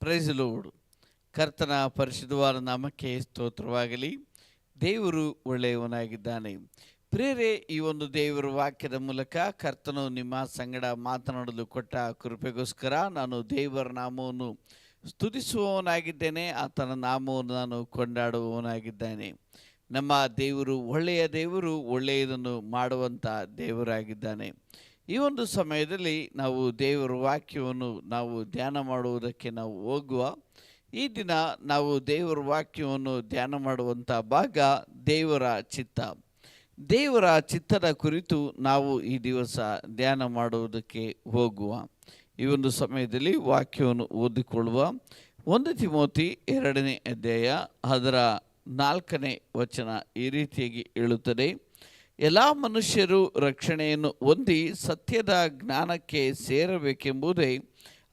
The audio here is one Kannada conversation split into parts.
Price lord. ಕರ್ತನ ಪರಿಶುದ್ಧವಾದ ನಾಮಕ್ಕೆ ಸ್ತೋತ್ರವಾಗಲಿ. ದೇವರು ಒಳ್ಳೆಯವನಾಗಿದ್ದಾನೆ. ಪ್ರಿಯರೇ, ಈ ಒಂದು ದೇವರ ವಾಕ್ಯದ ಮೂಲಕ ಕರ್ತನು ನಿಮ್ಮ ಸಂಗಡ ಮಾತನಾಡಲು ಕೊಟ್ಟ ಕೃಪೆಗೋಸ್ಕರ ನಾನು ದೇವರ ನಾಮವನ್ನು ಸ್ತುತಿಸುವವನಾಗಿದ್ದೇನೆ. ಆತನ ನಾಮವನ್ನು ನಾನು ಕೊಂಡಾಡುವವನಾಗಿದ್ದೇನೆ. ನಮ್ಮ ದೇವರು ಒಳ್ಳೆಯ ದೇವರು, ಒಳ್ಳೆಯದನ್ನು ಮಾಡುವಂಥ ದೇವರಾಗಿದ್ದಾನೆ. ಈ ಒಂದು ಸಮಯದಲ್ಲಿ ನಾವು ದೇವರ ವಾಕ್ಯವನ್ನು ನಾವು ಧ್ಯಾನ ಮಾಡುವುದಕ್ಕೆ ನಾವು ಹೋಗುವ. ಈ ದಿನ ನಾವು ದೇವರ ವಾಕ್ಯವನ್ನು ಧ್ಯಾನ ಮಾಡುವಂಥ ಭಾಗ ದೇವರ ಚಿತ್ತ. ದೇವರ ಚಿತ್ತದ ಕುರಿತು ನಾವು ಈ ದಿವಸ ಧ್ಯಾನ ಮಾಡುವುದಕ್ಕೆ ಹೋಗುವ. ಈ ಒಂದು ಸಮಯದಲ್ಲಿ ವಾಕ್ಯವನ್ನು ಓದಿಕೊಳ್ಳುವ. 1 ತಿಮೋಥಿ 2ನೇ ಅಧ್ಯಾಯ ಅದರ 4ನೇ ವಚನ ಈ ರೀತಿಯಾಗಿ ಹೇಳುತ್ತದೆ: ಎಲ್ಲ ಮನುಷ್ಯರು ರಕ್ಷಣೆಯನ್ನು ಹೊಂದಿ ಸತ್ಯದ ಜ್ಞಾನಕ್ಕೆ ಸೇರಬೇಕೆಂಬುದೇ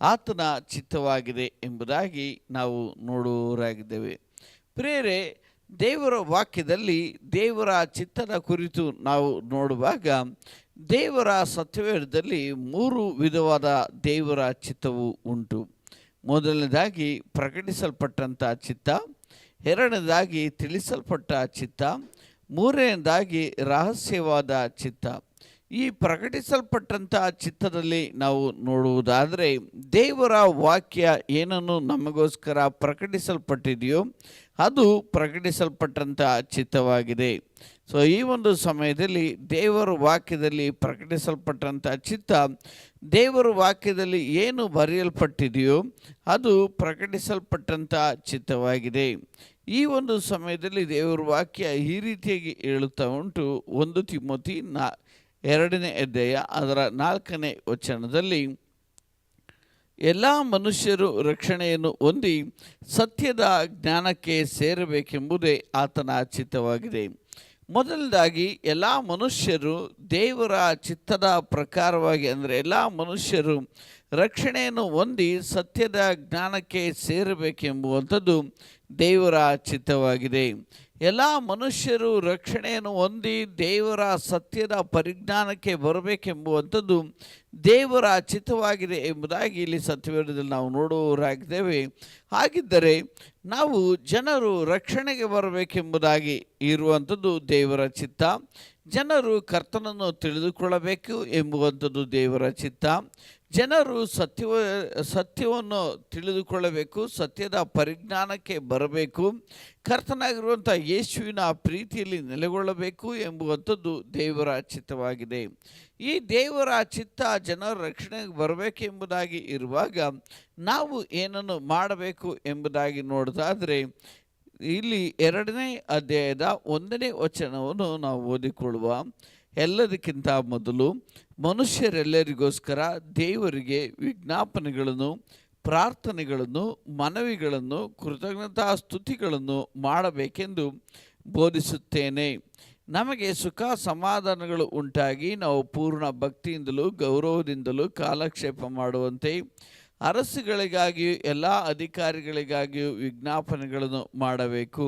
ಆತನ ಚಿತ್ತವಾಗಿದೆ ಎಂಬುದಾಗಿ ನಾವು ನೋಡುವವರಾಗಿದ್ದೇವೆ. ಪ್ರಿಯರೇ, ದೇವರ ವಾಕ್ಯದಲ್ಲಿ ದೇವರ ಚಿತ್ತದ ಕುರಿತು ನಾವು ನೋಡುವಾಗ ದೇವರ ಸತ್ಯವೇದದಲ್ಲಿ 3 ವಿಧವಾದ ದೇವರ ಚಿತ್ತವು ಉಂಟು. ಮೊದಲನೇದಾಗಿ ಪ್ರಕಟಿಸಲ್ಪಟ್ಟಂಥ ಚಿತ್ತ, ಎರಡನೇದಾಗಿ ತಿಳಿಸಲ್ಪಟ್ಟ ಚಿತ್ತ, ಮೂರನೇದಾಗಿ ರಹಸ್ಯವಾದ ಚಿತ್ತ. ಈ ಪ್ರಕಟಿಸಲ್ಪಟ್ಟಂಥ ಚಿತ್ತದಲ್ಲಿ ನಾವು ನೋಡುವುದಾದರೆ ದೇವರ ವಾಕ್ಯ ಏನನ್ನು ನಮಗೋಸ್ಕರ ಪ್ರಕಟಿಸಲ್ಪಟ್ಟಿದೆಯೋ ಅದು ಪ್ರಕಟಿಸಲ್ಪಟ್ಟಂಥ ಚಿತ್ತವಾಗಿದೆ. ಸೊ ಈ ಒಂದು ಸಮಯದಲ್ಲಿ ದೇವರ ವಾಕ್ಯದಲ್ಲಿ ಪ್ರಕಟಿಸಲ್ಪಟ್ಟಂಥ ಚಿತ್ತ, ದೇವರ ವಾಕ್ಯದಲ್ಲಿ ಏನು ಬರೆಯಲ್ಪಟ್ಟಿದೆಯೋ ಅದು ಪ್ರಕಟಿಸಲ್ಪಟ್ಟಂಥ ಚಿತ್ತವಾಗಿದೆ. ಈ ಒಂದು ಸಮಯದಲ್ಲಿ ದೇವರ ವಾಕ್ಯ ಈ ರೀತಿಯಾಗಿ ಹೇಳುತ್ತಾ ಉಂಟು. 1 ತಿಮೋಥಿ 2ನೇ ಅಧ್ಯಾಯ ಅದರ 4ನೇ ವಚನದಲ್ಲಿ, ಎಲ್ಲ ಮನುಷ್ಯರು ರಕ್ಷಣೆಯನ್ನು ಹೊಂದಿ ಸತ್ಯದ ಜ್ಞಾನಕ್ಕೆ ಸೇರಬೇಕೆಂಬುದೇ ಆತನ ಚಿತ್ತವಾಗಿದೆ. ಮೊದಲದಾಗಿ ಎಲ್ಲ ಮನುಷ್ಯರು ದೇವರ ಚಿತ್ತದ ಪ್ರಕಾರವಾಗಿ, ಅಂದರೆ ಎಲ್ಲ ಮನುಷ್ಯರು ರಕ್ಷಣೆಯನ್ನು ಹೊಂದಿ ಸತ್ಯದ ಜ್ಞಾನಕ್ಕೆ ಸೇರಬೇಕೆಂಬುವಂಥದ್ದು ದೇವರ ಚಿತ್ತವಾಗಿದೆ. ಎಲ್ಲ ಮನುಷ್ಯರು ರಕ್ಷಣೆಯನ್ನು ಹೊಂದಿ ದೇವರ ಸತ್ಯದ ಪರಿಜ್ಞಾನಕ್ಕೆ ಬರಬೇಕೆಂಬುವಂಥದ್ದು ದೇವರ ಚಿತ್ತವಾಗಿದೆ ಎಂಬುದಾಗಿ ಇಲ್ಲಿ ಸತ್ಯವೇದದಲ್ಲಿ ನಾವು ನೋಡುವವರಾಗಿದ್ದೇವೆ. ಹಾಗಿದ್ದರೆ ನಾವು ಜನರು ರಕ್ಷಣೆಗೆ ಬರಬೇಕೆಂಬುದಾಗಿ ಇರುವಂಥದ್ದು ದೇವರ ಚಿತ್ತ. ಜನರು ಕರ್ತನನ್ನು ತಿಳಿದುಕೊಳ್ಳಬೇಕು ಎಂಬುವಂಥದ್ದು ದೇವರ ಚಿತ್ತ. ಜನರು ಸತ್ಯವನ್ನು ತಿಳಿದುಕೊಳ್ಳಬೇಕು, ಸತ್ಯದ ಪರಿಜ್ಞಾನಕ್ಕೆ ಬರಬೇಕು, ಕರ್ತನಾಗಿರುವಂಥ ಯೇಸುವಿನ ಪ್ರೀತಿಯಲ್ಲಿ ನೆಲೆಗೊಳ್ಳಬೇಕು ಎಂಬುವಂಥದ್ದು ದೇವರ ಚಿತ್ತವಾಗಿದೆ. ಈ ದೇವರ ಚಿತ್ತ ಜನರ ರಕ್ಷಣೆಗೆ ಬರಬೇಕೆಂಬುದಾಗಿ ಇರುವಾಗ ನಾವು ಏನನ್ನು ಮಾಡಬೇಕು ಎಂಬುದಾಗಿ ನೋಡೋದಾದರೆ ಇಲ್ಲಿ 2ನೇ ಅಧ್ಯಾಯದ 1ನೇ ವಚನವನ್ನು ನಾವು ಓದಿಕೊಳ್ಳುವ. ಎಲ್ಲದಕ್ಕಿಂತ ಮೊದಲು ಮನುಷ್ಯರೆಲ್ಲರಿಗೋಸ್ಕರ ದೇವರಿಗೆ ವಿಜ್ಞಾಪನೆಗಳನ್ನು, ಪ್ರಾರ್ಥನೆಗಳನ್ನು, ಮನವಿಗಳನ್ನು, ಕೃತಜ್ಞತಾ ಸ್ತುತಿಗಳನ್ನು ಮಾಡಬೇಕೆಂದು ಬೋಧಿಸುತ್ತೇನೆ. ನಮಗೆ ಸುಖ ಸಮಾಧಾನಗಳು ಉಂಟಾಗಿ ನಾವು ಪೂರ್ಣ ಭಕ್ತಿಯಿಂದಲೂ ಗೌರವದಿಂದಲೂ ಕಾಲಕ್ಷೇಪ ಮಾಡುವಂತೆ ಅರಸುಗಳಿಗಾಗಿಯೂ ಎಲ್ಲ ಅಧಿಕಾರಿಗಳಿಗಾಗಿಯೂ ವಿಜ್ಞಾಪನೆಗಳನ್ನು ಮಾಡಬೇಕು.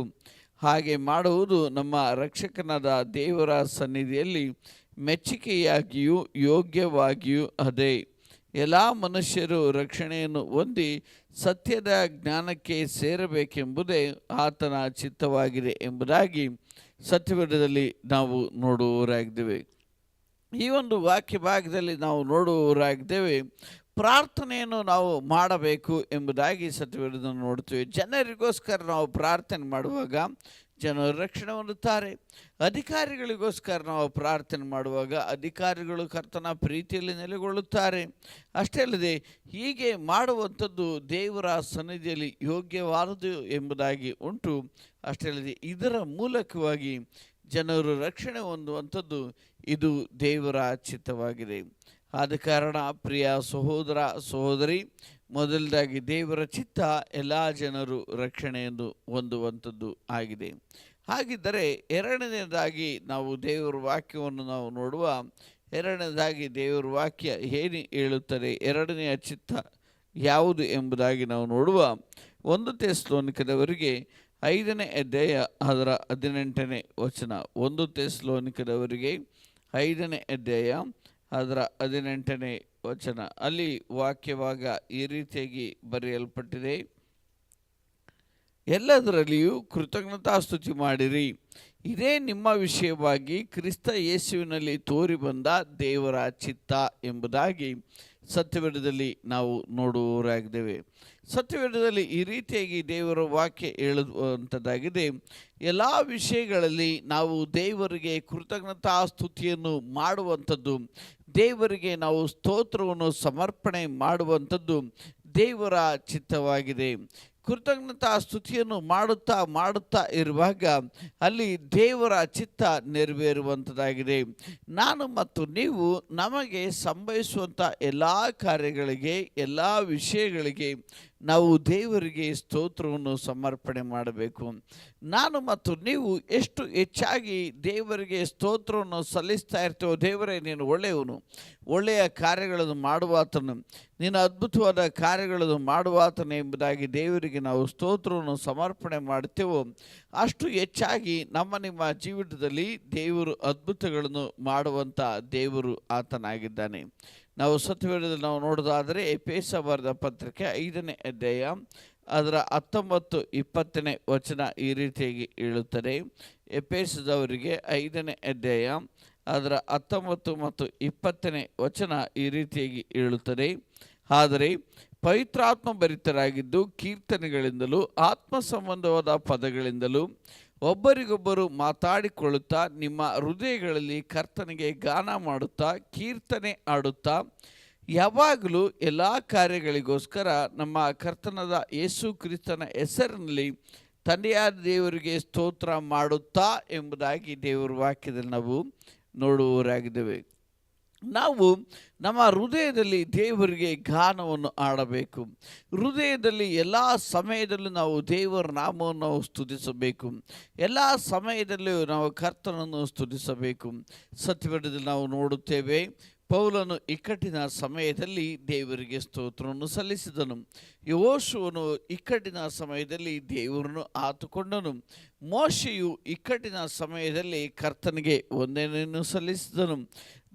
ಹಾಗೆ ಮಾಡುವುದು ನಮ್ಮ ರಕ್ಷಕನಾದ ದೇವರ ಸನ್ನಿಧಿಯಲ್ಲಿ ಮೆಚ್ಚುಗೆಯಾಗಿಯೂ ಯೋಗ್ಯವಾಗಿಯೂ ಅದೇ. ಎಲ್ಲ ಮನುಷ್ಯರು ರಕ್ಷಣೆಯನ್ನು ಹೊಂದಿ ಸತ್ಯದ ಜ್ಞಾನಕ್ಕೆ ಸೇರಬೇಕೆಂಬುದೇ ಆತನ ಚಿತ್ತವಾಗಿದೆ ಎಂಬುದಾಗಿ ಸತ್ಯವೇದದಲ್ಲಿ ನಾವು ನೋಡುವವರಾಗಿದ್ದೇವೆ. ಈ ಒಂದು ವಾಕ್ಯ ಭಾಗದಲ್ಲಿ ನಾವು ನೋಡುವವರಾಗಿದ್ದೇವೆ. ಪ್ರಾರ್ಥನೆಯನ್ನು ನಾವು ಮಾಡಬೇಕು ಎಂಬುದಾಗಿ ಸತ್ಯವೇದವನ್ನು ನೋಡ್ತೀವಿ. ಜನರಿಗೋಸ್ಕರ ನಾವು ಪ್ರಾರ್ಥನೆ ಮಾಡುವಾಗ ಜನರು ರಕ್ಷಣೆ ಹೊಂದುತ್ತಾರೆ. ಅಧಿಕಾರಿಗಳಿಗೋಸ್ಕರ ನಾವು ಪ್ರಾರ್ಥನೆ ಮಾಡುವಾಗ ಅಧಿಕಾರಿಗಳು ಕರ್ತನ ಪ್ರೀತಿಯಲ್ಲಿ ನೆಲೆಗೊಳ್ಳುತ್ತಾರೆ. ಅಷ್ಟೇ ಅಲ್ಲದೆ ಹೀಗೆ ಮಾಡುವಂಥದ್ದು ದೇವರ ಸನ್ನಿಧಿಯಲ್ಲಿ ಯೋಗ್ಯವಾದುದು ಎಂಬುದಾಗಿ ಉಂಟು. ಅಷ್ಟೇ ಅಲ್ಲದೆ ಇದರ ಮೂಲಕವಾಗಿ ಜನರು ರಕ್ಷಣೆ ಹೊಂದುವಂಥದ್ದು ಇದು ದೇವರ ಚಿತ್ತವಾಗಿದೆ. ಆದ ಕಾರಣ ಪ್ರಿಯ ಸಹೋದರ ಸಹೋದರಿ, ಮೊದಲದಾಗಿ ದೇವರ ಚಿತ್ತ ಎಲ್ಲ ಜನರು ರಕ್ಷಣೆಯನ್ನು ಹೊಂದುವಂಥದ್ದು ಆಗಿದೆ. ಹಾಗಿದ್ದರೆ ಎರಡನೇದಾಗಿ ನಾವು ದೇವರ ವಾಕ್ಯವನ್ನು ನಾವು ನೋಡುವ. ಎರಡನೇದಾಗಿ ದೇವರ ವಾಕ್ಯ ಏನು ಹೇಳುತ್ತದೆ, ಎರಡನೆಯ ಚಿತ್ತ ಯಾವುದು ಎಂಬುದಾಗಿ ನಾವು ನೋಡುವ. 1 ಥೆಸಲೋನಿಕದವರಿಗೆ 5ನೇ ಅಧ್ಯಾಯ ಅದರ 18ನೇ ವಚನ. 1 ಥೆಸಲೋನಿಕದವರಿಗೆ 5ನೇ ಅಧ್ಯಾಯ ಅದರ 18ನೇ ವಚನ. ಅಲ್ಲಿ ವಾಕ್ಯವಾಗ ಈ ರೀತಿಯಾಗಿ ಬರೆಯಲ್ಪಟ್ಟಿದೆ: ಎಲ್ಲದರಲ್ಲಿಯೂ ಕೃತಜ್ಞತಾಸ್ತುತಿ ಮಾಡಿರಿ. ಇದೇ ನಿಮ್ಮ ವಿಷಯವಾಗಿ ಕ್ರಿಸ್ತ ಯೇಸುವಿನಲ್ಲಿ ತೋರಿ ಬಂದ ದೇವರ ಚಿತ್ತ ಎಂಬುದಾಗಿ ಸತ್ಯವೇದದಲ್ಲಿ ನಾವು ನೋಡುವವರಾಗಿದ್ದೇವೆ. ಸತ್ಯವೇದದಲ್ಲಿ ಈ ರೀತಿಯಾಗಿ ದೇವರ ವಾಕ್ಯ ಹೇಳುವಂಥದ್ದಾಗಿದೆ. ಎಲ್ಲ ವಿಷಯಗಳಲ್ಲಿ ನಾವು ದೇವರಿಗೆ ಕೃತಜ್ಞತಾ ಸ್ತುತಿಯನ್ನು ಮಾಡುವಂಥದ್ದು, ದೇವರಿಗೆ ನಾವು ಸ್ತೋತ್ರವನ್ನು ಸಮರ್ಪಣೆ ಮಾಡುವಂಥದ್ದು ದೇವರ ಚಿತ್ತವಾಗಿದೆ. ಕೃತಜ್ಞತಾ ಸ್ತುತಿಯನ್ನು ಮಾಡುತ್ತಾ ಇರುವಾಗ ಅಲ್ಲಿ ದೇವರ ಚಿತ್ತ ನೆರವೇರುವಂಥದ್ದಾಗಿದೆ. ನಾನು ಮತ್ತು ನೀವು ನಮಗೆ ಸಂಭವಿಸುವಂಥ ಎಲ್ಲ ಕಾರ್ಯಗಳಿಗೆ, ಎಲ್ಲ ವಿಷಯಗಳಿಗೆ ನಾವು ದೇವರಿಗೆ ಸ್ತೋತ್ರವನ್ನು ಸಮರ್ಪಣೆ ಮಾಡಬೇಕು. ನಾನು ಮತ್ತು ನೀವು ಎಷ್ಟು ಹೆಚ್ಚಾಗಿ ದೇವರಿಗೆ ಸ್ತೋತ್ರವನ್ನು ಸಲ್ಲಿಸ್ತಾ ಇರ್ತೇವೋ, ದೇವರೇ ನೀನು ಒಳ್ಳೆಯವನು, ಒಳ್ಳೆಯ ಕಾರ್ಯಗಳನ್ನು ಮಾಡುವಾತನು, ನೀನು ಅದ್ಭುತವಾದ ಕಾರ್ಯಗಳನ್ನು ಮಾಡುವಾತನು ಎಂಬುದಾಗಿ ದೇವರಿಗೆ ನಾವು ಸ್ತೋತ್ರವನ್ನು ಸಮರ್ಪಣೆ ಮಾಡುತ್ತೇವೋ, ಅಷ್ಟು ಹೆಚ್ಚಾಗಿ ನಿಮ್ಮ ಜೀವಿತದಲ್ಲಿ ದೇವರು ಅದ್ಭುತಗಳನ್ನು ಮಾಡುವಂಥ ದೇವರು ಆತನಾಗಿದ್ದಾನೆ. ನಾವು ಸತ್ಯವೇದದಲ್ಲಿ ನಾವು ನೋಡೋದಾದರೆ ಎಫೆಸ ಬರೆದ ಪತ್ರಿಕೆ 5ನೇ ಅಧ್ಯಾಯ ಅದರ 19-20ನೇ ವಚನ ಈ ರೀತಿಯಾಗಿ ಹೇಳುತ್ತದೆ. ಎಫೆಸದವರಿಗೆ 5ನೇ ಅಧ್ಯಾಯ ಅದರ 19 ಮತ್ತು 20ನೇ ವಚನ ಈ ರೀತಿಯಾಗಿ ಹೇಳುತ್ತದೆ. ಆದರೆ ಪವಿತ್ರಾತ್ಮ ಭರಿತರಾಗಿದ್ದು ಕೀರ್ತನೆಗಳಿಂದಲೂ ಆತ್ಮ ಸಂಬಂಧವಾದ ಪದಗಳಿಂದಲೂ ಒಬ್ಬರಿಗೊಬ್ಬರು ಮಾತಾಡಿಕೊಳ್ಳುತ್ತಾ ನಿಮ್ಮ ಹೃದಯಗಳಲ್ಲಿ ಕರ್ತನಿಗೆ ಗಾನ ಮಾಡುತ್ತಾ ಕೀರ್ತನೆ ಆಡುತ್ತಾ ಯಾವಾಗಲೂ ಎಲ್ಲ ಕಾರ್ಯಗಳಿಗೋಸ್ಕರ ನಮ್ಮ ಕರ್ತನಾದ ಯೇಸು ಕ್ರಿಸ್ತನ ಹೆಸರಿನಲ್ಲಿ ತಂದೆಯಾದ ದೇವರಿಗೆ ಸ್ತೋತ್ರ ಮಾಡುತ್ತಾ ಎಂಬುದಾಗಿ ದೇವರ ವಾಕ್ಯದಲ್ಲಿ ನಾವು ನೋಡುವವರಾಗಿದ್ದೇವೆ. ನಾವು ನಮ್ಮ ಹೃದಯದಲ್ಲಿ ದೇವರಿಗೆ ಗಾನವನ್ನು ಆಡಬೇಕು. ಹೃದಯದಲ್ಲಿ ಎಲ್ಲ ಸಮಯದಲ್ಲೂ ನಾವು ದೇವರ ನಾಮವನ್ನು ನಾವು ಸ್ತುತಿಸಬೇಕು. ಎಲ್ಲ ಸಮಯದಲ್ಲೂ ನಾವು ಕರ್ತನನ್ನು ಸ್ತುತಿಸಬೇಕು. ಸತ್ಯವೇದದಲ್ಲಿ ನಾವು ನೋಡುತ್ತೇವೆ, ಪೌಲನು ಇಕ್ಕಟ್ಟಿನ ಸಮಯದಲ್ಲಿ ದೇವರಿಗೆ ಸ್ತೋತ್ರವನ್ನು ಸಲ್ಲಿಸಿದನು. ಯೆಹೋಶುವನು ಇಕ್ಕಟ್ಟಿನ ಸಮಯದಲ್ಲಿ ದೇವರನ್ನು ಆತುಕೊಂಡನು. ಮೋಶೆಯು ಇಕ್ಕಟ್ಟಿನ ಸಮಯದಲ್ಲಿ ಕರ್ತನಿಗೆ ವಂದನೆಯನ್ನು ಸಲ್ಲಿಸಿದನು.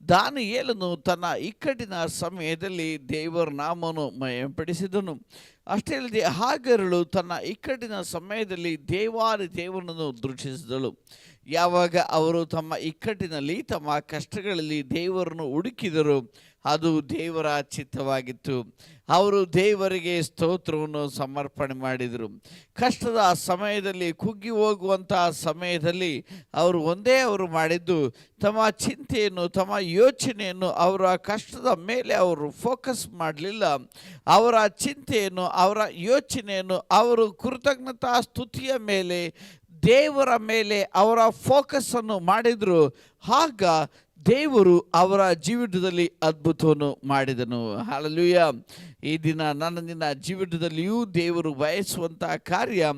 ದಾನಿಯೇಲನು ತನ್ನ ಇಕ್ಕಟ್ಟಿನ ಸಮಯದಲ್ಲಿ ದೇವರ ನಾಮವನ್ನು ಮಹಿಮೆಪಡಿಸಿದನು. ಅಷ್ಟೇ ಅಲ್ಲದೆ ಹಾಗರಳು ತನ್ನ ಇಕ್ಕಟ್ಟಿನ ಸಮಯದಲ್ಲಿ ದೇವರನ್ನು ದೃಷ್ಟಿಸಿದಳು. ಯಾವಾಗ ಅವರು ತಮ್ಮ ಇಕ್ಕಟ್ಟಿನಲ್ಲಿ, ತಮ್ಮ ಕಷ್ಟಗಳಲ್ಲಿ ದೇವರನ್ನು ಹುಡುಕಿದರು, ಅದು ದೇವರ ಚಿತ್ತವಾಗಿತ್ತು. ಅವರು ದೇವರಿಗೆ ಸ್ತೋತ್ರವನ್ನು ಸಮರ್ಪಣೆ ಮಾಡಿದರು. ಕಷ್ಟದ ಸಮಯದಲ್ಲಿ, ಕುಗ್ಗಿ ಹೋಗುವಂತಹ ಸಮಯದಲ್ಲಿ ಅವರು ಮಾಡಿದ್ದು ತಮ್ಮ ಚಿಂತೆಯನ್ನು, ತಮ್ಮ ಯೋಚನೆಯನ್ನು ಅವರ ಕಷ್ಟದ ಮೇಲೆ ಅವರು ಫೋಕಸ್ ಮಾಡಲಿಲ್ಲ. ಅವರ ಚಿಂತೆಯನ್ನು, ಅವರ ಯೋಚನೆಯನ್ನು ಅವರು ಕೃತಜ್ಞತಾ ಸ್ತುತಿಯ ಮೇಲೆ, ದೇವರ ಮೇಲೆ ಅವರ ಫೋಕಸ್ಸನ್ನು ಮಾಡಿದರು. ಆಗ ದೇವರು ಅವರ ಜೀವಿತದಲ್ಲಿ ಅದ್ಭುತವನ್ನು ಮಾಡಿದನು. ಹಲ್ಲೆಲೂಯಾ. ಈ ದಿನ ನಿನ್ನ ಜೀವಿತದಲ್ಲಿಯೂ ದೇವರು ಬಯಸುವಂಥ ಕಾರ್ಯ,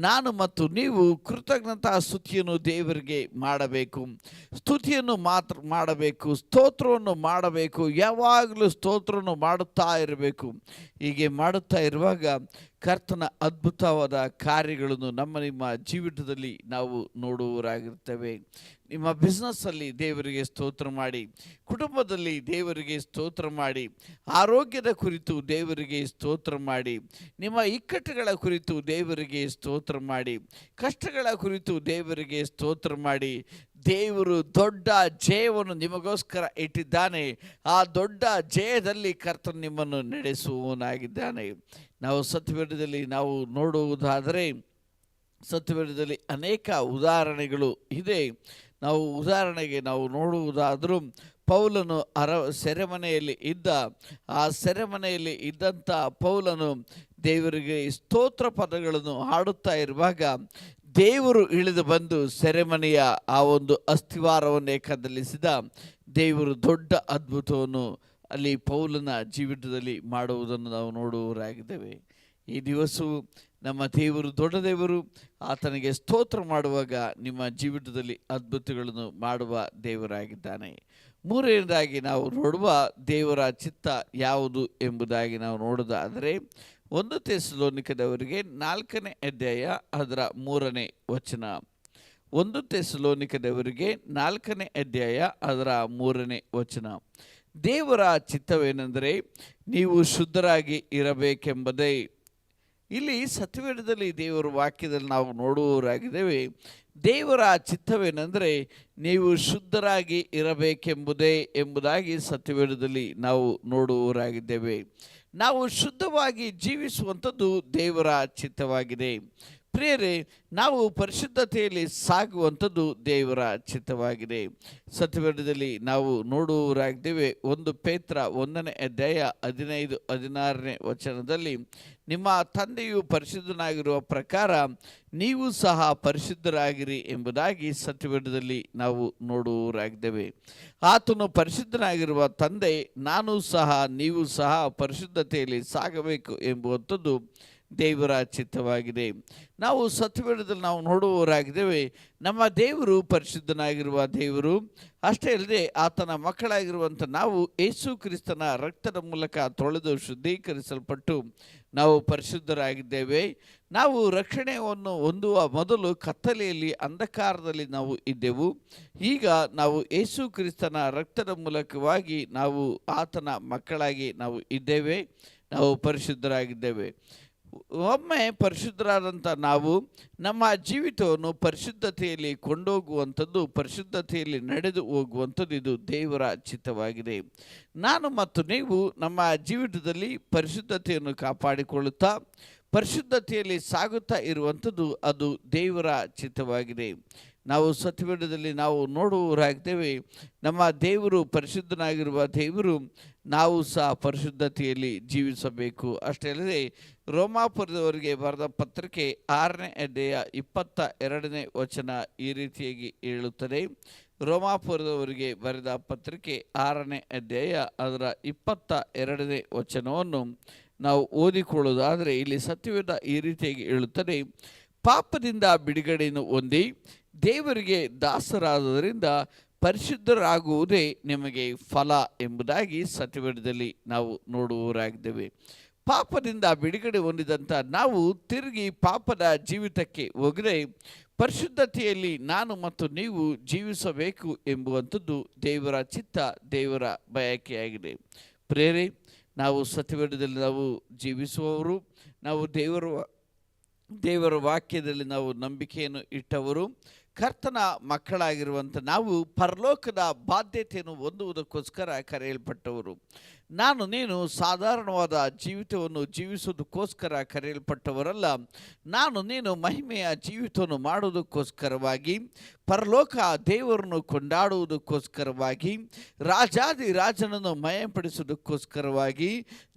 ನಾನು ಮತ್ತು ನೀವು ಕೃತಜ್ಞತಾ ಸ್ತುತಿಯನ್ನು ದೇವರಿಗೆ ಮಾಡಬೇಕು. ಸ್ತುತಿಯನ್ನು ಮಾತ್ರ ಮಾಡಬೇಕು, ಸ್ತೋತ್ರವನ್ನು ಮಾಡಬೇಕು, ಯಾವಾಗಲೂ ಸ್ತೋತ್ರವನ್ನು ಮಾಡುತ್ತಾ ಇರಬೇಕು. ಹೀಗೆ ಮಾಡುತ್ತಾ ಇರುವಾಗ ಕರ್ತನ ಅದ್ಭುತವಾದ ಕಾರ್ಯಗಳನ್ನು ನಿಮ್ಮ ಜೀವಿತದಲ್ಲಿ ನಾವು ನೋಡುವವರಾಗಿರ್ತೇವೆ. ನಿಮ್ಮ ಬಿಸ್ನೆಸ್ಸಲ್ಲಿ ದೇವರಿಗೆ ಸ್ತೋತ್ರ ಮಾಡಿ, ಕುಟುಂಬದಲ್ಲಿ ದೇವರಿಗೆ ಸ್ತೋತ್ರ ಮಾಡಿ, ಆರೋಗ್ಯದ ಕುರಿತು ದೇವರಿಗೆ ಸ್ತೋತ್ರ ಮಾಡಿ, ನಿಮ್ಮ ಇಕ್ಕಟ್ಟುಗಳ ಕುರಿತು ದೇವರಿಗೆ ಸ್ತೋತ್ರ ಮಾಡಿ, ಕಷ್ಟಗಳ ಕುರಿತು ದೇವರಿಗೆ ಸ್ತೋತ್ರ ಮಾಡಿ. ದೇವರು ದೊಡ್ಡ ಜಯವನ್ನು ನಿಮಗೋಸ್ಕರ ಇಟ್ಟಿದ್ದಾನೆ. ಆ ದೊಡ್ಡ ಜಯದಲ್ಲಿ ಕರ್ತನು ನಿಮ್ಮನ್ನು ನಡೆಸುವವನಾಗಿದ್ದಾನೆ. ನಾವು ಸತ್ಯವೇದದಲ್ಲಿ ನಾವು ನೋಡುವುದಾದರೆ, ಸತ್ಯವೇದದಲ್ಲಿ ಅನೇಕ ಉದಾಹರಣೆಗಳು ಇದೆ. ಉದಾಹರಣೆಗೆ ನಾವು ನೋಡುವುದಾದರೂ, ಪೌಲನು ಸೆರೆಮನೆಯಲ್ಲಿ ಆ ಸೆರೆಮನೆಯಲ್ಲಿ ಇದ್ದಂಥ ಪೌಲನು ದೇವರಿಗೆ ಸ್ತೋತ್ರ ಪದಗಳನ್ನು ಹಾಡುತ್ತಾ ಇರುವಾಗ ದೇವರು ಇಳಿದು ಬಂದು ಸೆರೆಮನೆಯ ಆ ಒಂದು ಅಸ್ಥಿವಾರವನ್ನೇ ಕದಲಿಸಿದ. ದೇವರು ದೊಡ್ಡ ಅದ್ಭುತವನ್ನು ಅಲ್ಲಿ ಪೌಲನ ಜೀವಿತದಲ್ಲಿ ಮಾಡುವುದನ್ನು ನಾವು ನೋಡುವವರಾಗಿದ್ದೇವೆ. ಈ ದಿವಸವು ನಮ್ಮ ದೇವರು ದೊಡ್ಡ ದೇವರು. ಆತನಿಗೆ ಸ್ತೋತ್ರ ಮಾಡುವಾಗ ನಿಮ್ಮ ಜೀವಿತದಲ್ಲಿ ಅದ್ಭುತಗಳನ್ನು ಮಾಡುವ ದೇವರಾಗಿದ್ದಾನೆ. ಮೂರನೇದಾಗಿ ನಾವು ನೋಡುವ ದೇವರ ಚಿತ್ತ ಯಾವುದು ಎಂಬುದಾಗಿ ನಾವು ನೋಡೋದಾದರೆ, 1 ಥೆಸಲೋನಿಕದವರಿಗೆ 4ನೇ ಅಧ್ಯಾಯ ಅದರ 3ನೇ ವಚನ. 1 ಥೆಸಲೋನಿಕದವರಿಗೆ 4ನೇ ಅಧ್ಯಾಯ ಅದರ 3ನೇ ವಚನ. ದೇವರ ಚಿತ್ತವೇನೆಂದರೆ ನೀವು ಶುದ್ಧರಾಗಿ ಇರಬೇಕೆಂಬುದೇ. ಇಲ್ಲಿ ಸತ್ಯವೇದದಲ್ಲಿ ದೇವರ ವಾಕ್ಯದಲ್ಲಿ ನಾವು ನೋಡುವವರಾಗಿದ್ದೇವೆ. ದೇವರ ಚಿತ್ತವೇನೆಂದರೆ ನೀವು ಶುದ್ಧರಾಗಿ ಇರಬೇಕೆಂಬುದೇ ಎಂಬುದಾಗಿ ಸತ್ಯವೇದದಲ್ಲಿ ನಾವು ನೋಡುವವರಾಗಿದ್ದೇವೆ. ನಾವು ಶುದ್ಧವಾಗಿ ಜೀವಿಸುವಂಥದ್ದು ದೇವರ ಚಿತ್ತವಾಗಿದೆ. ಪ್ರಿಯರೇ, ನಾವು ಪರಿಶುದ್ಧತೆಯಲ್ಲಿ ಸಾಗುವಂಥದ್ದು ದೇವರ ಚಿತ್ತವಾಗಿದೆ. ಸತ್ಯವೇದದಲ್ಲಿ ನಾವು ನೋಡುವವರಾಗಿದ್ದೇವೆ. 1 ಪೇತ್ರ 1ನೇ ಅಧ್ಯಾಯ 15-16ನೇ ವಚನದಲ್ಲಿ, ನಿಮ್ಮ ತಂದೆಯು ಪರಿಶುದ್ಧನಾಗಿರುವ ಪ್ರಕಾರ ನೀವು ಸಹ ಪರಿಶುದ್ಧರಾಗಿರಿ ಎಂಬುದಾಗಿ ಸತ್ಯವೇದದಲ್ಲಿ ನಾವು ನೋಡುವವರಾಗಿದ್ದೇವೆ. ಆತನು ಪರಿಶುದ್ಧನಾಗಿರುವ ತಂದೆ, ನಾನು ಸಹ ನೀವು ಸಹ ಪರಿಶುದ್ಧತೆಯಲ್ಲಿ ಸಾಗಬೇಕು ಎಂಬುವಂಥದ್ದು ದೇವರ ಚಿತ್ತವಾಗಿದೆ. ನಾವು ಸತ್ಯವೇದದಲ್ಲಿ ನಾವು ನೋಡುವವರಾಗಿದ್ದೇವೆ. ನಮ್ಮ ದೇವರು ಪರಿಶುದ್ಧನಾಗಿರುವ ದೇವರು. ಅಷ್ಟೇ ಅಲ್ಲದೆ ಆತನ ಮಕ್ಕಳಾಗಿರುವಂಥ ನಾವು ಯೇಸು ಕ್ರಿಸ್ತನ ರಕ್ತದ ಮೂಲಕ ತೊಳೆದು ಶುದ್ಧೀಕರಿಸಲ್ಪಟ್ಟು ನಾವು ಪರಿಶುದ್ಧರಾಗಿದ್ದೇವೆ. ನಾವು ರಕ್ಷಣೆಯನ್ನು ಹೊಂದುವ ಮೊದಲು ಕತ್ತಲೆಯಲ್ಲಿ ಅಂಧಕಾರದಲ್ಲಿ ನಾವು ಇದ್ದೆವು. ಈಗ ನಾವು ಯೇಸು ಕ್ರಿಸ್ತನ ರಕ್ತದ ಮೂಲಕವಾಗಿ ನಾವು ಆತನ ಮಕ್ಕಳಾಗಿ ನಾವು ಇದ್ದೇವೆ, ನಾವು ಪರಿಶುದ್ಧರಾಗಿದ್ದೇವೆ. ಒಮ್ಮೆ ಪರಿಶುದ್ಧರಾದಂಥ ನಾವು ನಮ್ಮ ಜೀವಿತವನ್ನು ಪರಿಶುದ್ಧತೆಯಲ್ಲಿ ಕೊಂಡೋಗುವಂಥದ್ದು, ಪರಿಶುದ್ಧತೆಯಲ್ಲಿ ನಡೆದು ಹೋಗುವಂಥದ್ದು ಇದು ದೇವರ ಚಿತ್ತವಾಗಿದೆ. ನಾನು ಮತ್ತು ನೀವು ನಮ್ಮ ಜೀವಿತದಲ್ಲಿ ಪರಿಶುದ್ಧತೆಯನ್ನು ಕಾಪಾಡಿಕೊಳ್ಳುತ್ತಾ ಪರಿಶುದ್ಧತೆಯಲ್ಲಿ ಸಾಗುತ್ತಾ ಇರುವಂಥದ್ದು ಅದು ದೇವರ ಚಿತ್ತವಾಗಿದೆ. ನಾವು ಸತ್ಯವೇದದಲ್ಲಿ ನಾವು ನೋಡುವವರಾಗಿದ್ದೇವೆ. ನಮ್ಮ ದೇವರು ಪರಿಶುದ್ಧನಾಗಿರುವ ದೇವರು, ನಾವು ಸಹ ಪರಿಶುದ್ಧತೆಯಲ್ಲಿ ಜೀವಿಸಬೇಕು. ಅಷ್ಟೇ ಅಲ್ಲದೆ ರೋಮಾಪುರದವರಿಗೆ ಬರೆದ ಪತ್ರಿಕೆ 6ನೇ ಅಧ್ಯಾಯ 22ನೇ ವಚನ ಈ ರೀತಿಯಾಗಿ ಹೇಳುತ್ತದೆ. ರೋಮಾಪುರದವರಿಗೆ ಬರೆದ ಪತ್ರಿಕೆ 6ನೇ ಅಧ್ಯಾಯ ಅದರ 22ನೇ ವಚನವನ್ನು ನಾವು ಓದಿಕೊಳ್ಳುವುದಾದರೆ ಇಲ್ಲಿ ಸತ್ಯವೇದ ಈ ರೀತಿಯಾಗಿ ಹೇಳುತ್ತದೆ, ಪಾಪದಿಂದ ಬಿಡುಗಡೆಯನ್ನು ಹೊಂದಿ ದೇವರಿಗೆ ದಾಸರಾದುದರಿಂದ ಪರಿಶುದ್ಧರಾಗುವುದೇ ನಿಮಗೆ ಫಲ ಎಂಬುದಾಗಿ ಸತ್ಯವೇದದಲ್ಲಿ ನಾವು ನೋಡುವವರಾಗಿದ್ದೇವೆ. ಪಾಪದಿಂದ ಬಿಡುಗಡೆ ಹೊಂದಿದಂಥ ನಾವು ತಿರುಗಿ ಪಾಪದ ಜೀವಿತಕ್ಕೆ ಹೋಗದೆ ಪರಿಶುದ್ಧತೆಯಲ್ಲಿ ನಾನು ಮತ್ತು ನೀವು ಜೀವಿಸಬೇಕು ಎಂಬುವಂಥದ್ದು ದೇವರ ಚಿತ್ತ, ದೇವರ ಬಯಕೆಯಾಗಿದೆ. ಪ್ರೇರೆ, ನಾವು ಸತ್ಯವೇದದಲ್ಲಿ ನಾವು ಜೀವಿಸುವವರು, ನಾವು ದೇವರ ವಾಕ್ಯದಲ್ಲಿ ನಾವು ನಂಬಿಕೆಯನ್ನು ಇಟ್ಟವರು, ಕರ್ತನ ಮಕ್ಕಳಾಗಿರುವಂಥ ನಾವು ಪರಲೋಕದ ಬಾಧ್ಯತೆಯನ್ನು ಹೊಂದುವುದಕ್ಕೋಸ್ಕರ ಕರೆಯಲ್ಪಟ್ಟವರು. ನಾನು ನೀನು ಸಾಧಾರಣವಾದ ಜೀವಿತವನ್ನು ಜೀವಿಸುವುದಕ್ಕೋಸ್ಕರ ಕರೆಯಲ್ಪಟ್ಟವರಲ್ಲ. ನಾನು ನೀನು ಮಹಿಮೆಯ ಜೀವಿತವನ್ನು ಮಾಡುವುದಕ್ಕೋಸ್ಕರವಾಗಿ, ಪರಲೋಕ ದೇವರನ್ನು ಕೊಂಡಾಡುವುದಕ್ಕೋಸ್ಕರವಾಗಿ, ರಾಜಾದಿ ರಾಜನನ್ನು ಮಯಪಡಿಸುವುದಕ್ಕೋಸ್ಕರವಾಗಿ,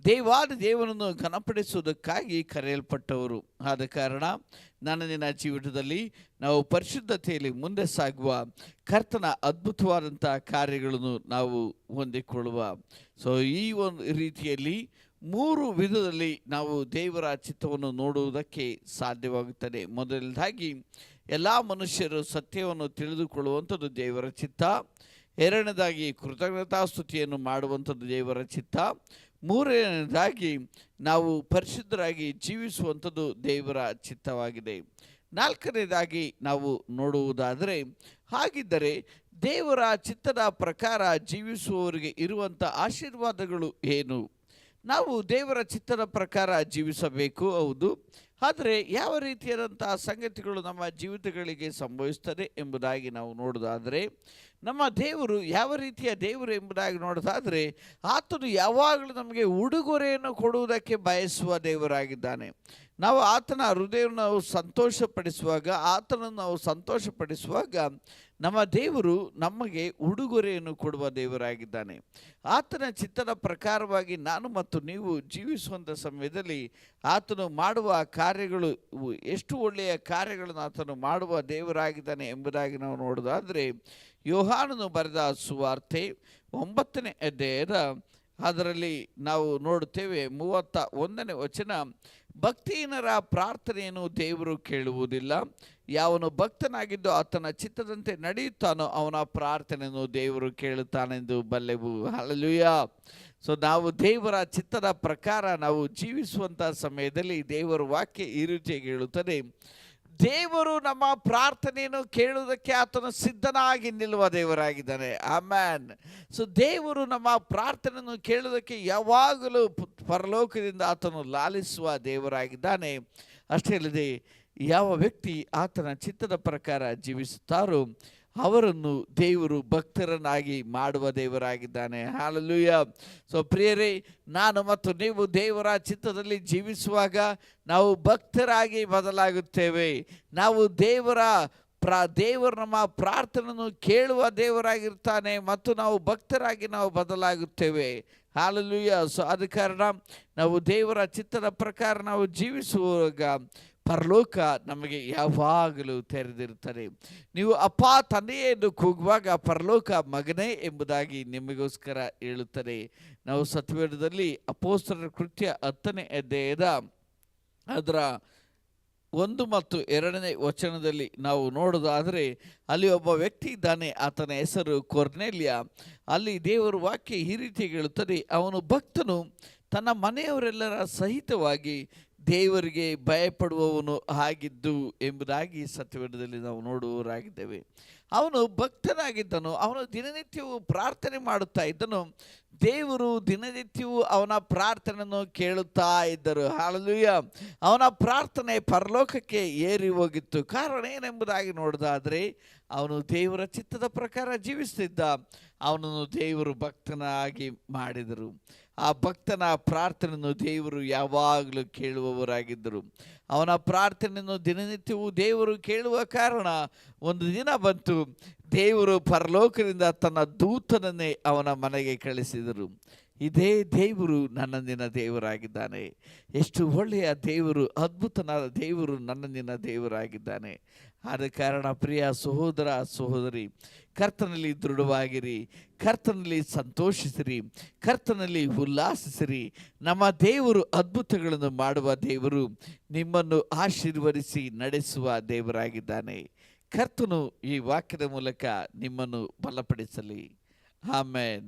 ದೇವಾದಿ ದೇವನನ್ನು ಘನಪಡಿಸುವುದಕ್ಕಾಗಿ ಕರೆಯಲ್ಪಟ್ಟವರು. ಆದ ಕಾರಣ ನನ್ನ ನಿನ್ನ ಜೀವಿತದಲ್ಲಿ ನಾವು ಪರಿಶುದ್ಧತೆಯಲ್ಲಿ ಮುಂದೆ ಸಾಗುವ ಕರ್ತನ ಅದ್ಭುತವಾದಂಥ ಕಾರ್ಯಗಳನ್ನು ನಾವು ಹೊಂದಿಕೊಳ್ಳುವ. ಸೊ ಈ ಒಂದು ರೀತಿಯಲ್ಲಿ 3 ವಿಧದಲ್ಲಿ ನಾವು ದೇವರ ಚಿತ್ತವನ್ನು ನೋಡುವುದಕ್ಕೆ ಸಾಧ್ಯವಾಗುತ್ತದೆ. ಮೊದಲನೇದಾಗಿ ಎಲ್ಲ ಮನುಷ್ಯರು ಸತ್ಯವನ್ನು ತಿಳಿದುಕೊಳ್ಳುವಂಥದ್ದು ದೇವರ ಚಿತ್ತ. ಎರಡನೇದಾಗಿ ಕೃತಜ್ಞತಾಸ್ತುತಿಯನ್ನು ಮಾಡುವಂಥದ್ದು ದೇವರ ಚಿತ್ತ. ಮೂರನೇದಾಗಿ ನಾವು ಪರಿಶುದ್ಧರಾಗಿ ಜೀವಿಸುವಂಥದ್ದು ದೇವರ ಚಿತ್ತವಾಗಿದೆ. ನಾಲ್ಕನೇದಾಗಿ ನಾವು ನೋಡುವುದಾದರೆ, ಹಾಗಿದ್ದರೆ ದೇವರ ಚಿತ್ತದ ಪ್ರಕಾರ ಜೀವಿಸುವವರಿಗೆ ಇರುವಂಥ ಆಶೀರ್ವಾದಗಳು ಏನು? ನಾವು ದೇವರ ಚಿತ್ತದ ಪ್ರಕಾರ ಜೀವಿಸಬೇಕು, ಹೌದು. ಆದರೆ ಯಾವ ರೀತಿಯಾದಂಥ ಸಂಗತಿಗಳು ನಮ್ಮ ಜೀವಿತಗಳಿಗೆ ಸಂಭವಿಸ್ತದೆ ಎಂಬುದಾಗಿ ನಾವು ನೋಡೋದಾದರೆ, ನಮ್ಮ ದೇವರು ಯಾವ ರೀತಿಯ ದೇವರು ಎಂಬುದಾಗಿ ನೋಡೋದಾದರೆ, ಆತನು ಯಾವಾಗಲೂ ನಮಗೆ ಉಡುಗೊರೆಯನ್ನು ಕೊಡುವುದಕ್ಕೆ ಬಯಸುವ ದೇವರಾಗಿದ್ದಾನೆ. ನಾವು ಆತನ ಹೃದಯವನ್ನು ನಾವು ಸಂತೋಷಪಡಿಸುವಾಗ, ಆತನನ್ನು ನಾವು ಸಂತೋಷಪಡಿಸುವಾಗ ನಮ್ಮ ದೇವರು ನಮಗೆ ಉಡುಗೊರೆಯನ್ನು ಕೊಡುವ ದೇವರಾಗಿದ್ದಾನೆ. ಆತನ ಚಿತ್ತದ ಪ್ರಕಾರವಾಗಿ ನಾನು ಮತ್ತು ನೀವು ಜೀವಿಸುವಂಥ ಸಮಯದಲ್ಲಿ ಆತನು ಮಾಡುವ ಕಾರ್ಯಗಳು ಎಷ್ಟು ಒಳ್ಳೆಯ ಕಾರ್ಯಗಳನ್ನು ಆತನು ಮಾಡುವ ದೇವರಾಗಿದ್ದಾನೆ ಎಂಬುದಾಗಿ ನಾವು ನೋಡೋದಾದರೆ, ಯೋಹಾನನು ಬರೆದ ಸುವಾರ್ತೆ 9ನೇ ಅಧ್ಯಾಯದ ಅದರಲ್ಲಿ ನಾವು ನೋಡುತ್ತೇವೆ 31ನೇ ವಚನ, ಭಕ್ತಿಹೀನರ ಪ್ರಾರ್ಥನೆಯನ್ನು ದೇವರು ಕೇಳುವುದಿಲ್ಲ, ಯಾವನು ಭಕ್ತನಾಗಿದ್ದು ಆತನ ಚಿತ್ತದಂತೆ ನಡೆಯುತ್ತಾನೋ ಅವನ ಪ್ರಾರ್ಥನೆಯನ್ನು ದೇವರು ಕೇಳುತ್ತಾನೆಂದು ಬಲ್ಲೆವು. ಹಲ್ಲೆಲೂಯಾ. ಸೊ ನಾವು ದೇವರ ಚಿತ್ತದ ಪ್ರಕಾರ ನಾವು ಜೀವಿಸುವಂಥ ಸಮಯದಲ್ಲಿ ದೇವರ ವಾಕ್ಯ ಈ ರೀತಿಯಾಗಿ ಹೇಳುತ್ತದೆ, ದೇವರು ನಮ್ಮ ಪ್ರಾರ್ಥನೆಯನ್ನು ಕೇಳುವುದಕ್ಕೆ ಆತನು ಸಿದ್ಧನಾಗಿ ನಿಲ್ಲುವ ದೇವರಾಗಿದ್ದಾನೆ. ಆಮೆನ್. ಸೊ ದೇವರು ನಮ್ಮ ಪ್ರಾರ್ಥನೆಯನ್ನು ಕೇಳುವುದಕ್ಕೆ ಯಾವಾಗಲೂ ಪರಲೋಕದಿಂದ ಆತನು ಲಾಲಿಸುವ ದೇವರಾಗಿದ್ದಾನೆ. ಅಷ್ಟೇ ಅಲ್ಲದೆ ಯಾವ ವ್ಯಕ್ತಿ ಆತನ ಚಿತ್ತದ ಪ್ರಕಾರ ಜೀವಿಸುತ್ತಾರೋ ಅವರನ್ನು ದೇವರು ಭಕ್ತರನ್ನಾಗಿ ಮಾಡುವ ದೇವರಾಗಿದ್ದಾನೆ. ಹಲ್ಲೆಲೂಯಾ. ಸೊ ಪ್ರಿಯರೇ, ನಾನು ಮತ್ತು ನೀವು ದೇವರ ಚಿತ್ತದಲ್ಲಿ ಜೀವಿಸುವಾಗ ನಾವು ಭಕ್ತರಾಗಿ ಬದಲಾಗುತ್ತೇವೆ. ನಾವು ದೇವರು ನಮ್ಮ ಪ್ರಾರ್ಥನೆಯನ್ನು ಕೇಳುವ ದೇವರಾಗಿರ್ತಾನೆ ಮತ್ತು ನಾವು ಭಕ್ತರಾಗಿ ನಾವು ಬದಲಾಗುತ್ತೇವೆ. ಹಲ್ಲೆಲೂಯಾ. ಸೊ ಆದ ಕಾರಣ ನಾವು ದೇವರ ಚಿತ್ತದ ಪ್ರಕಾರ ನಾವು ಜೀವಿಸುವಾಗ ಪರಲೋಕ ನಮಗೆ ಯಾವಾಗಲೂ ತೆರೆದಿರುತ್ತದೆ. ನೀವು ಅಪ್ಪ ತಂದೆಯೇ ಎಂದು ಕೂಗುವಾಗ ಪರಲೋಕ ಮಗನೇ ಎಂಬುದಾಗಿ ನಿಮಗೋಸ್ಕರ ಹೇಳುತ್ತದೆ. ನಾವು ಸತ್ಯವೇದದಲ್ಲಿ ಅಪೊಸ್ತಲರ ಕೃತ್ಯ 10ನೇ ಅಧ್ಯಾಯದ ಅದರ 1 ಮತ್ತು 2ನೇ ವಚನದಲ್ಲಿ ನಾವು ನೋಡೋದಾದರೆ ಅಲ್ಲಿ ಒಬ್ಬ ವ್ಯಕ್ತಿ ಇದ್ದಾನೆ, ಆತನ ಹೆಸರು ಕೊರ್ನೇಲ್ಯ. ಅಲ್ಲಿ ದೇವರ ವಾಕ್ಯ ಈ ರೀತಿ ಹೇಳುತ್ತದೆ, ಅವನು ಭಕ್ತನು, ತನ್ನ ಮನೆಯವರೆಲ್ಲರ ಸಹಿತವಾಗಿ ದೇವರಿಗೆ ಭಯಪಡುವವನು ಆಗಿದ್ದು ಎಂಬುದಾಗಿ ಸತ್ಯವೇದದಲ್ಲಿ ನಾವು ನೋಡುವವರಾಗಿದ್ದೇವೆ. ಅವನು ಭಕ್ತನಾಗಿದ್ದನು, ಅವನು ದಿನನಿತ್ಯವೂ ಪ್ರಾರ್ಥನೆ ಮಾಡುತ್ತಾ ಇದ್ದನು. ದೇವರು ದಿನನಿತ್ಯವೂ ಅವನ ಪ್ರಾರ್ಥನೆಯನ್ನು ಕೇಳುತ್ತಾ ಇದ್ದರು. ಹಲ್ಲೆಲೂಯಾ. ಅವನ ಪ್ರಾರ್ಥನೆ ಪರಲೋಕಕ್ಕೆ ಏರಿ ಹೋಗಿತ್ತು. ಕಾರಣ ಏನೆಂಬುದಾಗಿ ನೋಡೋದಾದರೆ ಅವನು ದೇವರ ಚಿತ್ತದ ಪ್ರಕಾರ ಜೀವಿಸ್ತಿದ್ದ. ಅವನನ್ನು ದೇವರು ಭಕ್ತನಾಗಿ ಮಾಡಿದರು. ಆ ಭಕ್ತನ ಪ್ರಾರ್ಥನೆಯನ್ನು ದೇವರು ಯಾವಾಗಲೂ ಕೇಳುವವರಾಗಿದ್ದರು. ಅವನ ಪ್ರಾರ್ಥನೆಯನ್ನು ದಿನನಿತ್ಯವೂ ದೇವರು ಕೇಳುವ ಕಾರಣ ಒಂದು ದಿನ ಬಂತು, ದೇವರು ಪರಲೋಕದಿಂದ ತನ್ನ ದೂತನನ್ನೇ ಅವನ ಮನೆಗೆ ಕಳಿಸಿದರು. ಇದೇ ದೇವರು ನನ್ನಂದಿನ ದೇವರಾಗಿದ್ದಾನೆ. ಎಷ್ಟು ಒಳ್ಳೆಯ ದೇವರು, ಅದ್ಭುತನಾದ ದೇವರು ನನ್ನಂದಿನ ದೇವರಾಗಿದ್ದಾನೆ. ಆದ ಕಾರಣ ಪ್ರಿಯ ಸಹೋದರ ಸಹೋದರಿ, ಕರ್ತನಲ್ಲಿ ದೃಢವಾಗಿರಿ, ಕರ್ತನಲ್ಲಿ ಸಂತೋಷಿಸಿರಿ, ಕರ್ತನಲ್ಲಿ ಉಲ್ಲಾಸಿಸಿರಿ. ನಮ್ಮ ದೇವರು ಅದ್ಭುತಗಳನ್ನು ಮಾಡುವ ದೇವರು, ನಿಮ್ಮನ್ನು ಆಶೀರ್ವದಿಸಿ ನಡೆಸುವ ದೇವರಾಗಿದ್ದಾನೆ. ಕರ್ತನು ಈ ವಾಕ್ಯದ ಮೂಲಕ ನಿಮ್ಮನ್ನು ಬಲಪಡಿಸಲಿ. ಆಮೆನ್.